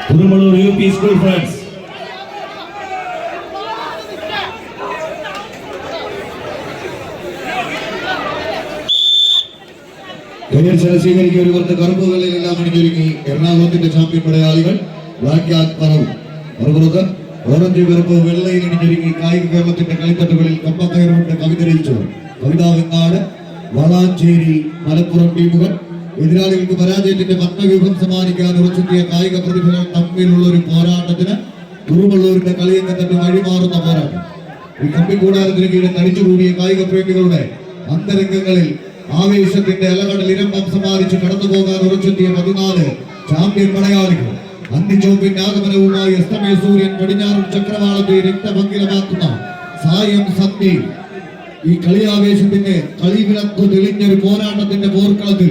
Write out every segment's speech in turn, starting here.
Kurumalur UP School friends. സ്വീകരിക്കുക ഒരു കുറച്ച് കറുപ്പുകളിലെല്ലാം അണിഞ്ഞൊരുങ്ങി എറണാകുളത്തിന്റെ ചാമ്പ്യൻ പടയാളികൾ ബ്ലാക്ക് മറുപുറത്ത് ഓറഞ്ച് കറുപ്പ് വെള്ളയിൽ അണിഞ്ഞൊരുങ്ങി കായിക കേരളത്തിന്റെ കളിത്തട്ടുകളിൽ കമ്പക്കയറുകൊണ്ട് കവിത രചിച്ചവർ കവിതാ വെങ്ങാട് വളാഞ്ചേരി മലപ്പുറം ടീമുകൾ എതിരാളികൾക്ക് പരാജയത്തിന്റെ പത്മവ്യൂഹം സമ്മാനിക്കാൻ ഉറച്ചെത്തിയ കായിക പ്രതിഭകൾ തമ്മിലുള്ള ഒരു പോരാട്ടത്തിന് കുറുമള്ളൂരിന്റെ കളിയങ്കത്തട്ട് വഴിമാറുന്ന പോരാട്ടം. ഈ കമ്പിക്കൂടാരത്തിന് കീഴിൽ തടിച്ചുകൂടിയ കായിക പ്രേമികളുടെ അന്തരംഗങ്ങളിൽ ആവേശത്തിന്റെ അലകടൽ ഇരമ്പം സമ്മാനിച്ച് കടന്നുപോകാൻ ഉറച്ചെത്തിയ 14 ചാമ്പ്യൻ പടയാളികൾ. അന്തിച്ചോപ്പിന്റെ ആഗമനവുമായി അസ്തമയ സൂര്യൻ പടിഞ്ഞാറൻ ചക്രവാളത്തെ രക്തഭംഗിലമാക്കുന്ന സായം സന്ധി ഈ കളിയാവേശത്തിന്റെ കളിവിളക്ക് തെളിഞ്ഞൊരു പോരാട്ടത്തിന്റെ പോർക്കളത്തിൽ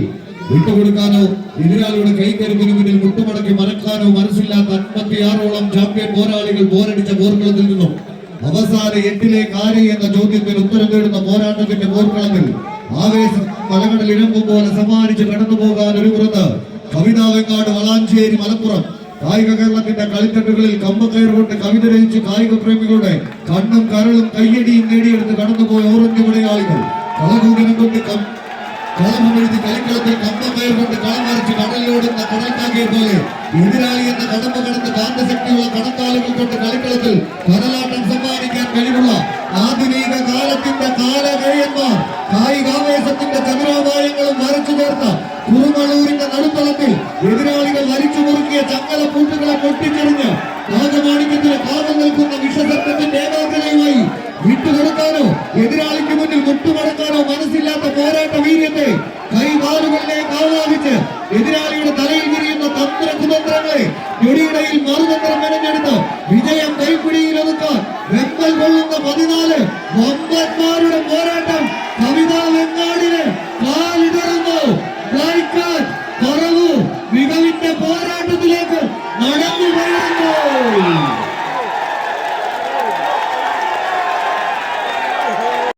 വിട്ടുകൊടുക്കാനോ എതിരാളിയുടെ കൈക്കരുവിന് മുന്നിൽ മുട്ടുമടക്കി മറക്കാനോ മനസ്സില്ലാത്ത 56ഓളം ചാമ്പ്യൻ പോരാളികൾ പോരടിച്ച പോർക്കളത്തിൽ നിന്നും അവസാന 8ലേക്ക് ആര് എന്ന ചോദ്യത്തിന് ഉത്തരം തേടുന്ന പോരാട്ടത്തിന്റെ പോർക്കളത്തിൽ ആവേശം മലകടൽ ഇഴമ്പും പോലെ സമ്മാനിച്ച് കടന്നുപോകാൻ ഒരു പുറത്ത് കവിതാ വെങ്ങാട് വളാഞ്ചേരി മലപ്പുറം കായിക കേരളത്തിന്റെ കളിത്തട്ടുകളിൽ കമ്പക്കയർ കൊണ്ട് കവിത രചിച്ച് കായിക പ്രേമികളുടെ കണ്ണും കരളും കയ്യടിയും നേടിയെടുത്ത് കടന്നുപോയ ഓറഞ്ച് പടയാളികൾ കളകൂടനം കൊണ്ട് കളമെഴുതി കളിക്കളത്തിൽ കമ്പക്കയർ കൊണ്ട് കളം വരച്ച് കടലിലോടുന്ന കടൽക്കാക്കിയെ പോലെ എതിരാളി എന്ന കടമ്പ കടന്ന് കാന്തശക്തിയുള്ള കടത്താളുകൾ കൊണ്ട് കളിക്കളത്തിൽ കടലാട്ടം സമ്മാനിക്കാൻ കഴിവുള്ള ആധുനിക കാലത്തിന്റെ കാലകേയന്മാർ കായികാവേശത്തിന്റെ ചതുരാപായങ്ങളും വരച്ചു ചേർത്ത കുറുമള്ളൂരിന്റെ നടുത്തളത്തിൽ എതിരാളികൾ വലിച്ചു മുറുക്കിയ ചങ്ങല പൂട്ടുകളെ പൊട്ടിച്ചെറിഞ്ഞ് രാജമാണിക്യത്തിന് കാവൽ നിൽക്കുന്ന വിഷസത്വത്തിന്റെ ഏകാഗ്രതയുമായി വിട്ടുകൊടുക്കാനോ എതിരാളിക്ക് മുന്നിൽ മുട്ടുമടക്കാനോ മനസ്സില്ലാത്ത പോരാട്ട വീര്യത്തെ കൈകാലുകളിലേക്ക് ആവാഹിച്ച് എതിരാളിയുടെ തലയിൽ വിരിയുന്ന തന്ത്ര കുതന്ത്രങ്ങളെ ഞൊടിയിടയിൽ മറുതന്ത്രം മെനഞ്ഞെടുത്ത് വിജയം കൈപ്പിടിയിൽ ഒതുക്കാൻ വെങ്കൽ കൊള്ളുന്ന 14 വമ്പന്മാരുടെ പോരാട്ടം കവിതാ വെങ്ങാടിന്